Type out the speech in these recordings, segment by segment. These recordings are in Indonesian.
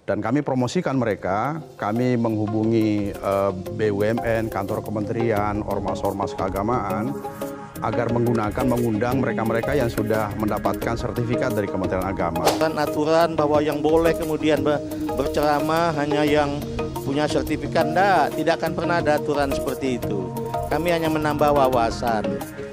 Dan kami promosikan mereka, kami menghubungi BUMN, kantor kementerian, ormas-ormas keagamaan, agar mengundang mereka-mereka yang sudah mendapatkan sertifikat dari Kementerian Agama. Aturan bahwa yang boleh kemudian berceramah hanya yang punya sertifikat, tidak akan pernah ada aturan seperti itu. Kami hanya menambah wawasan.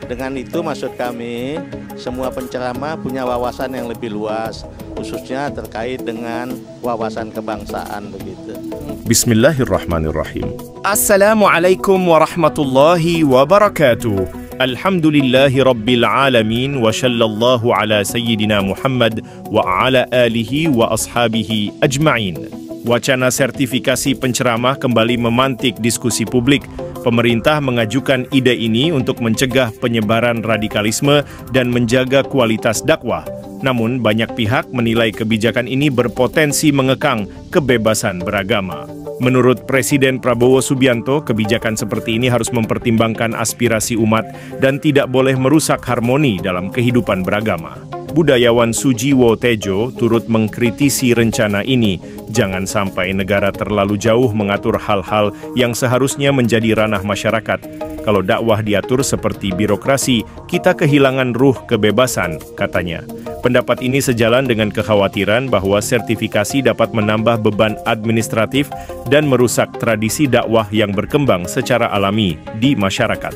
Dengan itu maksud kami, semua penceramah punya wawasan yang lebih luas, khususnya terkait dengan wawasan kebangsaan begitu. Bismillahirrahmanirrahim. Assalamualaikum warahmatullahi wabarakatuh. Alhamdulillahi rabbil alamin wa sallallahu ala sayyidina Muhammad wa ala alihi wa ashabihi ajma'in. Wacana sertifikasi penceramah kembali memantik diskusi publik. Pemerintah mengajukan ide ini untuk mencegah penyebaran radikalisme dan menjaga kualitas dakwah. Namun, banyak pihak menilai kebijakan ini berpotensi mengekang kebebasan beragama. Menurut Presiden Prabowo Subianto, kebijakan seperti ini harus mempertimbangkan aspirasi umat dan tidak boleh merusak harmoni dalam kehidupan beragama. Budayawan Sujiwo Tejo turut mengkritisi rencana ini. Jangan sampai negara terlalu jauh mengatur hal-hal yang seharusnya menjadi ranah masyarakat. Kalau dakwah diatur seperti birokrasi, kita kehilangan ruh kebebasan, katanya. Pendapat ini sejalan dengan kekhawatiran bahwa sertifikasi dapat menambah beban administratif dan merusak tradisi dakwah yang berkembang secara alami di masyarakat.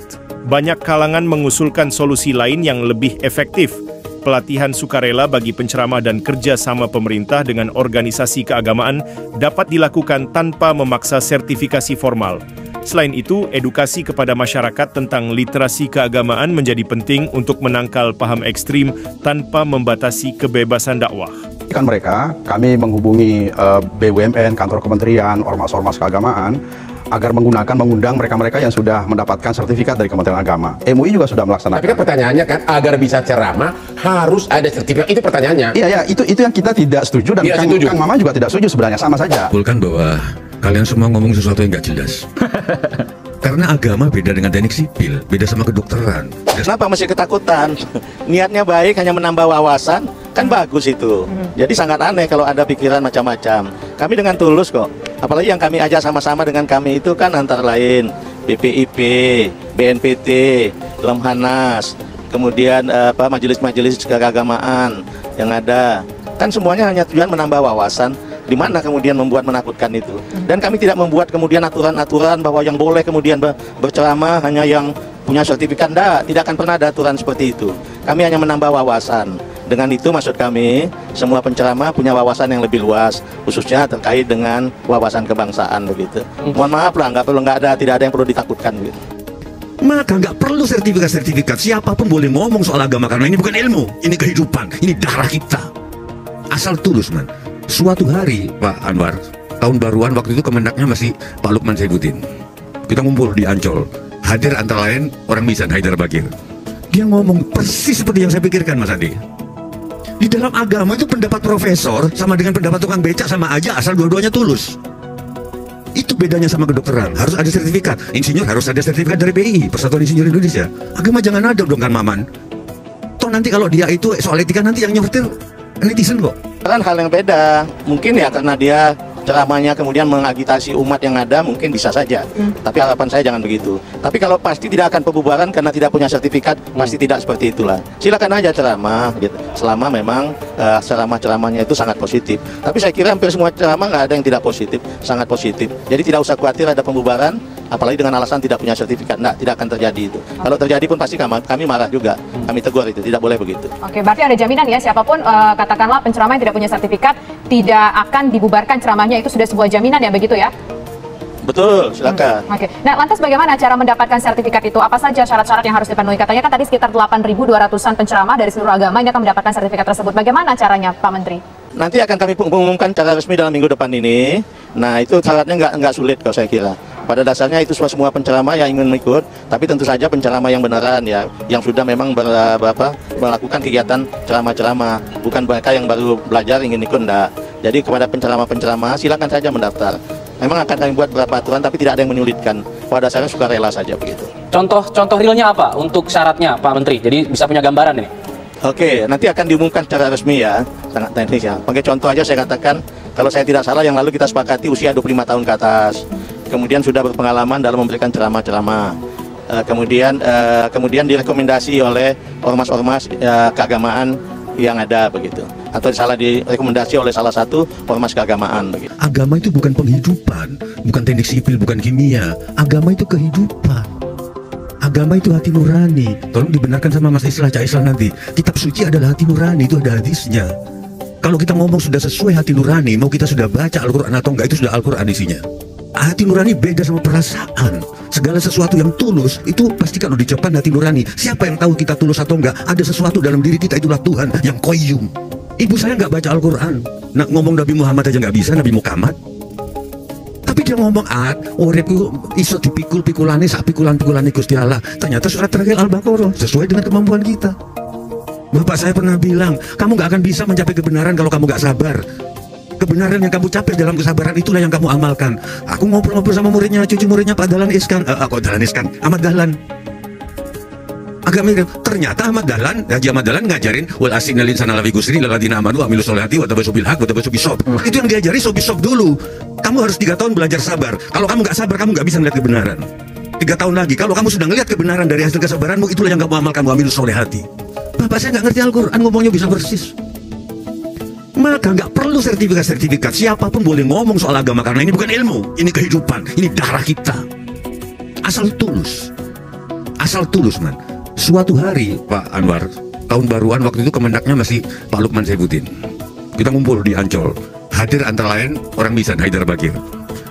Banyak kalangan mengusulkan solusi lain yang lebih efektif. Pelatihan sukarela bagi penceramah dan kerja sama pemerintah dengan organisasi keagamaan dapat dilakukan tanpa memaksa sertifikasi formal. Selain itu, edukasi kepada masyarakat tentang literasi keagamaan menjadi penting untuk menangkal paham ekstrim tanpa membatasi kebebasan dakwah. Mereka, kami menghubungi BUMN, kantor kementerian, ormas-ormas keagamaan, agar mengundang mereka-mereka yang sudah mendapatkan sertifikat dari Kementerian Agama. MUI juga sudah melaksanakan. Tapi kan pertanyaannya kan, agar bisa ceramah harus ada sertifikat, itu pertanyaannya. Iya, itu yang kita tidak setuju dan Kang Mama juga tidak setuju sebenarnya, sama saja. Simpulkan bahwa kalian semua ngomong sesuatu yang nggak jelas. Karena agama beda dengan teknik sipil, beda sama kedokteran. Kenapa masih ketakutan? Niatnya baik, hanya menambah wawasan, kan bagus itu. Jadi sangat aneh kalau ada pikiran macam-macam. Kami dengan tulus kok. Apalagi yang kami ajak sama-sama dengan kami itu kan antara lain BPIP, BNPT, Lemhanas, kemudian majelis-majelis keagamaan yang ada. Kan semuanya hanya tujuan menambah wawasan. Di mana kemudian membuat menakutkan itu. Dan kami tidak membuat kemudian aturan-aturan bahwa yang boleh kemudian berceramah hanya yang punya sertifikat. Tidak akan pernah ada aturan seperti itu. Kami hanya menambah wawasan. Dengan itu maksud kami, semua penceramah punya wawasan yang lebih luas, khususnya terkait dengan wawasan kebangsaan begitu. Mohon maaf lah, tidak ada yang perlu ditakutkan gitu. Maka nggak perlu sertifikat. Siapapun boleh ngomong soal agama karena ini bukan ilmu, ini kehidupan, ini darah kita. Asal tulus, man. Suatu hari, Pak Anwar, tahun baruan waktu itu Kemendaknya masih Pak Lukman Saifuddin. Kita ngumpul di Ancol. Hadir antara lain orang Misan, Haidar Bagir. Dia ngomong persis seperti yang saya pikirkan, Mas Adi. Di dalam agama itu pendapat profesor sama dengan pendapat tukang becak sama aja asal dua-duanya tulus. Itu bedanya sama kedokteran. Harus ada sertifikat. Insinyur harus ada sertifikat dari PI, Persatuan Insinyur Indonesia. Agama jangan ada dong, kan Maman. Toh nanti kalau dia itu soal etika nanti yang nyortir netizen kok. Kan hal yang beda. Mungkin ya karena dia ceramahnya kemudian mengagitasi umat yang ada, mungkin bisa saja. Tapi harapan saya jangan begitu. Tapi kalau pasti tidak akan pembubaran karena tidak punya sertifikat, pasti tidak seperti itulah. Silakan aja ceramah gitu. Selama memang ceramah-ceramahnya itu sangat positif. Tapi saya kira hampir semua ceramah nggak ada yang tidak positif, sangat positif. Jadi tidak usah khawatir ada pembubaran, apalagi dengan alasan tidak punya sertifikat. Tidak akan terjadi itu. Kalau terjadi pun pasti kami marah juga. Kami tegur itu, tidak boleh begitu. Oke, berarti ada jaminan ya, siapapun katakanlah penceramah yang tidak punya sertifikat tidak akan dibubarkan ceramahnya, itu sudah sebuah jaminan ya, begitu ya? Betul, silakan. Oke. Nah, lantas bagaimana cara mendapatkan sertifikat itu? Apa saja syarat-syarat yang harus dipenuhi? Katanya kan tadi sekitar 8.200-an penceramah dari seluruh agama ini akan mendapatkan sertifikat tersebut. Bagaimana caranya, Pak Menteri? Nanti akan kami mengumumkan secara resmi dalam minggu depan ini. Nah, itu syaratnya nggak sulit kalau saya kira. Pada dasarnya itu semua penceramah yang ingin ikut, tapi tentu saja penceramah yang beneran ya, yang sudah memang melakukan kegiatan ceramah-ceramah, bukan mereka yang baru belajar ingin ikut, enggak. Jadi kepada penceramah-penceramah silakan saja mendaftar. Memang akan kami buat beberapa aturan, tapi tidak ada yang menyulitkan. Pada dasarnya sukarela saja begitu. Contoh realnya apa untuk syaratnya, Pak Menteri? Jadi bisa punya gambaran ini. Oke, nanti akan diumumkan secara resmi ya, sangat teknis ya. Pakai contoh aja saya katakan, Kalau saya tidak salah yang lalu kita sepakati usia 25 tahun ke atas. Kemudian sudah berpengalaman dalam memberikan ceramah-ceramah. Kemudian direkomendasi oleh ormas-ormas keagamaan yang ada begitu, atau salah direkomendasi oleh salah satu ormas keagamaan begitu. Agama itu bukan penghidupan, bukan teknik sipil, bukan kimia. Agama itu kehidupan. Agama itu hati nurani. Tolong dibenarkan sama Mas Islah, Cak Islah nanti. Kitab suci adalah hati nurani, itu ada hadisnya. Kalau kita ngomong sudah sesuai hati nurani, mau kita sudah baca Al-Quran atau enggak, itu sudah Al-Quran isinya. Hati nurani beda sama perasaan. Segala sesuatu yang tulus itu pasti kalau diucapkan hati nurani. Siapa yang tahu kita tulus atau enggak? Ada sesuatu dalam diri kita, itulah Tuhan yang qayyum. Ibu saya nggak baca Al-Quran, nah, ngomong Nabi Muhammad aja nggak bisa, Nabi Muhammad. Tapi dia ngomong uripku iso dipikul-pikulane sak pikulan-pikulane Gusti Allah. Ternyata surat terakhir Al-Baqarah sesuai dengan kemampuan kita. Bapak saya pernah bilang, kamu nggak akan bisa mencapai kebenaran kalau kamu nggak sabar. Kebenaran yang kamu capai dalam kesabaran itulah yang kamu amalkan. Aku ngobrol-ngobrol sama muridnya, cucu muridnya Pak Dahlan Iskan, Ahmad Dahlan. Agak mirip, ternyata Ahmad Dahlan, Haji Ahmad Dahlan ngajarin wal asinal insana lafi gusri laladina amanu wa amilus solihati wa tabasu bil haq wa tabasu bisob. Itu yang diajari sob dulu. Kamu harus 3 tahun belajar sabar. Kalau kamu nggak sabar, kamu nggak bisa melihat kebenaran. 3 tahun lagi, kalau kamu sudah melihat kebenaran dari hasil kesabaranmu, itulah yang kamu amalkan, wa amilus solihati. Bapak saya nggak ngerti Al-Quran, ngomongnya bisa persis. Maka nggak perlu sertifikat. Siapapun boleh ngomong soal agama, karena ini bukan ilmu, ini kehidupan, ini darah kita. Asal tulus man. Suatu hari Pak Anwar, tahun baruan waktu itu Kemendaknya masih Pak Lukman Saifuddin. Kita ngumpul di Ancol. Hadir antara lain orang Misan, Haidar Bakir.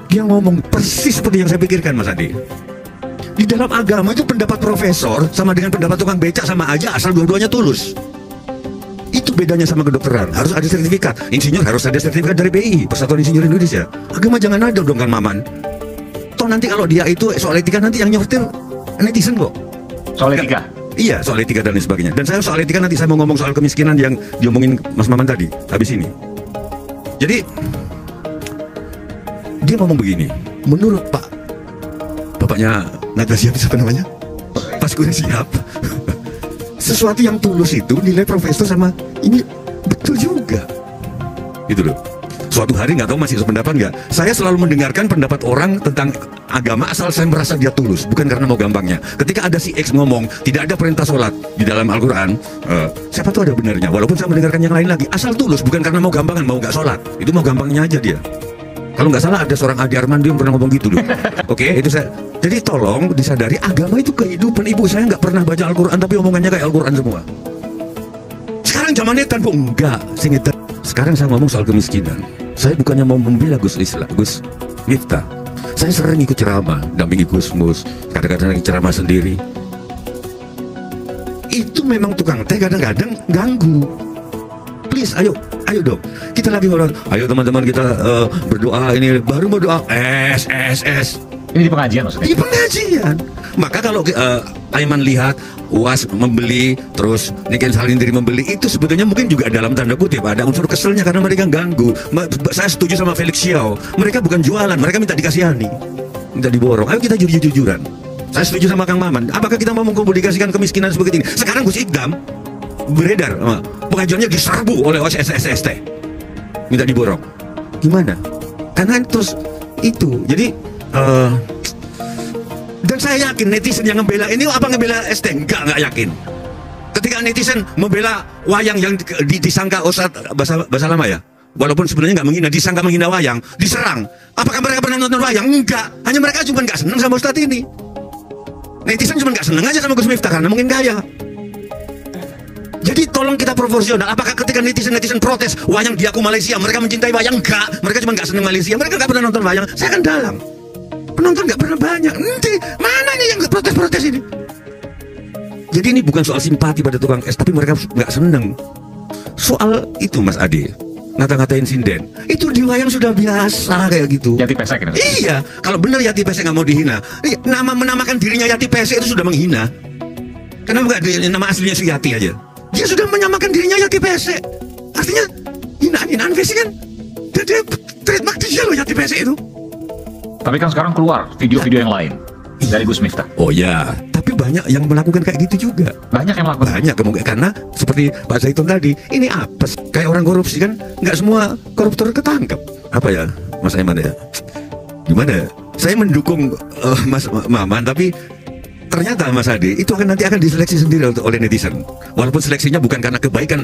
Dia ngomong persis seperti yang saya pikirkan, Mas Adi. Di dalam agama itu pendapat profesor sama dengan pendapat tukang becak sama aja, asal dua-duanya tulus. Itu bedanya sama kedokteran. Harus ada sertifikat. Insinyur harus ada sertifikat dari PI, Persatuan Insinyur Indonesia. Agama jangan ada dong, kan Maman. Toh nanti kalau dia itu soal etika, nanti yang nyetir netizen kok. Soal etika? Iya, soal etika dan lain sebagainya. Dan saya soal etika nanti saya mau ngomong soal kemiskinan yang diomongin Mas Maman tadi, habis ini. Jadi dia ngomong begini, menurut bapaknya Najwa Shihab, siapa namanya? Pas gue siap. Sesuatu yang tulus itu nilai profesor sama ini betul juga. Itu loh. Suatu hari nggak tahu masih sependapat nggak. Saya selalu mendengarkan pendapat orang tentang agama asal saya merasa dia tulus, bukan karena mau gampangnya. Ketika ada si X ngomong tidak ada perintah sholat di dalam Al-Quran, siapa tuh ada benarnya. Walaupun saya mendengarkan yang lain lagi, asal tulus, bukan karena mau gampangan, mau nggak sholat. Itu mau gampangnya aja dia. Kalau nggak salah ada seorang Adi Armando yang pernah ngomong gitu loh. Oke, itu saya. Jadi tolong disadari agama itu kehidupan. Ibu saya nggak pernah baca Al-Quran tapi omongannya kayak Al-Quran semua. Sekarang zamannya tanpa enggak. Sekarang saya ngomong soal kemiskinan. Saya bukannya mau membela Gus Miftah. Saya sering ikut ceramah, dampingi Gus Mus, kadang-kadang ceramah sendiri. Itu memang tukang teh kadang-kadang ganggu. Please, ayo dong. Kita lagi ngobrol. Ayo teman-teman kita berdoa ini, baru berdoa. Ini di pengajian maksudnya? Di pengajian. Maka kalau Aiman lihat UAS membeli, terus Niken Salindiri membeli, itu sebetulnya mungkin juga dalam tanda kutip ada unsur keselnya karena mereka ganggu. Saya setuju sama Felix Xiao. Mereka bukan jualan, mereka minta dikasihani, minta diborong. Ayo kita jujur-jujuran. Saya setuju sama Kang Maman. Apakah kita mau mengkomunikasikan kemiskinan seperti ini? Sekarang Gus Idgam beredar, pengajiannya diserbu oleh OSSST, minta diborong. Gimana? Karena terus itu. Jadi dan saya yakin netizen yang ngebela ini apa ngebela ST? Enggak yakin. Ketika netizen membela wayang yang disangka Ustadz bahasa lama ya, walaupun sebenarnya nggak menghina, disangka menghina wayang, diserang. Apakah mereka pernah nonton wayang? Enggak. Hanya mereka cuma nggak senang sama Ustadz ini. Netizen cuma nggak senang aja sama Gus Miftah karena mungkin kaya. Jadi tolong kita proporsional. Apakah ketika netizen protes wayang diaku Malaysia, mereka mencintai wayang? Enggak. Mereka cuma nggak senang Malaysia. Mereka nggak pernah nonton wayang. Saya kan dalam. Penonton nggak pernah banyak. Nanti mana nih yang protes ini? Jadi ini bukan soal simpati pada tukang es, tapi mereka nggak seneng. Soal itu Mas Ade, ngata-ngatain sinden, itu di wayang sudah biasa kayak gitu. Yati Pesek ini? Iya, kalau benar Yati Pesek nggak mau dihina. Menamakan dirinya Yati Pesek itu sudah menghina. Kenapa nggak nama aslinya Suyati aja? Dia sudah menyamakan dirinya Yati Pesek. Artinya hinaan versi kan. Dan dia trademark dia loh Yati Pesek itu. Tapi kan sekarang keluar video-video yang lain dari Gus Miftah. Oh ya, tapi banyak yang melakukan kayak gitu juga. Banyak yang melakukan. Banyak kemungkinan karena seperti Pak Zaitun tadi, ini apes kayak orang korupsi kan, nggak semua koruptor ketangkep. apa ya, Mas Aiman ya? Gimana ya? Saya mendukung Mas Maman, tapi ternyata Mas Ade itu nanti akan diseleksi sendiri oleh netizen. Walaupun seleksinya bukan karena kebaikan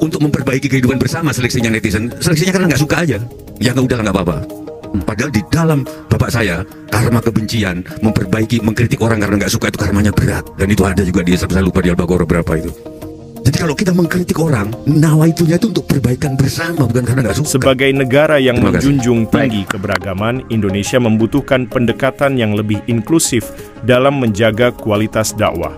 untuk memperbaiki kehidupan bersama, seleksinya netizen, seleksinya karena nggak suka aja. Ya nggak, udah nggak apa-apa. Padahal di dalam bapak saya, karma kebencian, memperbaiki, mengkritik orang karena nggak suka itu karmanya berat. Dan itu ada juga di, saya lupa di Al-Baqarah berapa itu. Jadi kalau kita mengkritik orang, nawaitunya itu untuk perbaikan bersama, bukan karena nggak suka. Sebagai negara yang Terima kasih. menjunjung tinggi keberagaman, Indonesia membutuhkan pendekatan yang lebih inklusif dalam menjaga kualitas dakwah.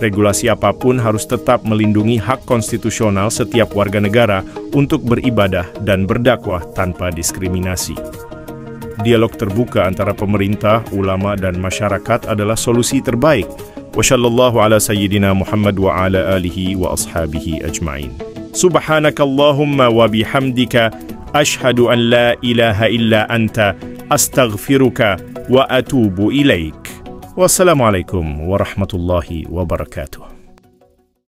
Regulasi apapun harus tetap melindungi hak konstitusional setiap warga negara untuk beribadah dan berdakwah tanpa diskriminasi. Dialog terbuka antara pemerintah, ulama, dan masyarakat adalah solusi terbaik. Wassallallahu ala sayyidina Muhammad wa ala alihi wa ashabihi ajma'in. Subhanakallahumma wa bihamdika ashhadu an la ilaha illa anta astaghfiruka wa atubu ilaik. Wassalamualaikum warahmatullahi wabarakatuh.